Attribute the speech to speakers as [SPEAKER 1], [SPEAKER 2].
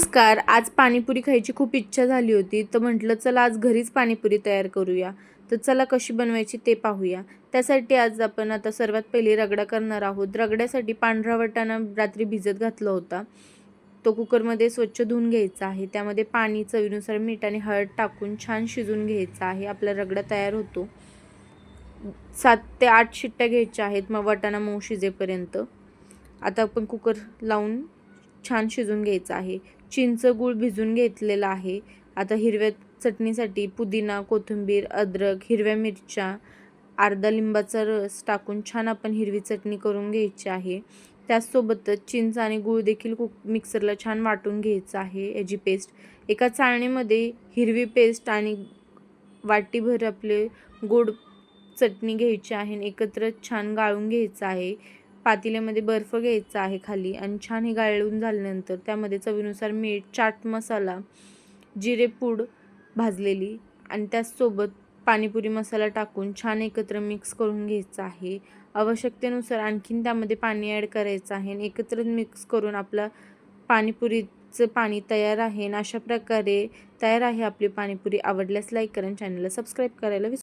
[SPEAKER 1] नमस्कार. आज पाणीपुरी खायची खूप इच्छा झाली होती, तर म्हटलं चला आज घरीच पाणीपुरी तयार करूया. तर चला कशी बनवायची ते पाहूया. त्यासाठी आज आपण आता सर्वात पहिले रगडा करणार आहोत. रगड्यासाठी पांढरा वाटाणा रात्री भिजत घातला होता. तो कुकरमध्ये स्वच्छ धुवून घ्यायचा आहे. त्यामध्ये पाणी, चवीनुसार मीठ आणि हळद टाकून छान शिजवून घ्यायचा आहे. आपला रगडा तयार होतो. 7 ते 8 शिट्ट्या घ्यायच्या आहेत मग वाटाणा मऊ शिजेपर्यंत. आता आपण कुकर लावून छान शिजून घ्यायचं आहे. चिंच गूळ भिजून घेतलेला आहे. आता हिरव्या चटणीसाठी पुदिना, कोथिंबीर, अद्रक, हिरव्या मिरच्या, अर्धा लिंबाचा रस टाकून छान आपण हिरवी चटणी करून घ्यायची आहे. त्याचसोबतच चिंच आणि गूळ देखील मिक्सरला छान वाटून घ्यायचं आहे. याची पेस्ट एका चाळणीमध्ये हिरवी पेस्ट आणि वाटीभर आपले गोड चटणी घ्यायची आहे आणि एकत्र छान गाळून घ्यायचं आहे. पातेल्यामध्ये बर्फ घ्यायचा आहे खाली आणि छान हे गाळून झाल्यानंतर त्यामध्ये चवीनुसार मीठ, चाट मसाला, जिरेपूड भाजलेली आणि त्याचसोबत पाणीपुरी मसाला टाकून छान एकत्र मिक्स करून घ्यायचं आहे. आवश्यकतेनुसार आणखीन त्यामध्ये पाणी ॲड करायचं आहे आणि एकत्र मिक्स करून आपला पाणीपुरीचं पाणी तयार आहे. आणि अशा प्रकारे तयार आहे आपली पाणीपुरी. आवडल्यास लाईक करा आणि चॅनलला सबस्क्राईब करायला विसरू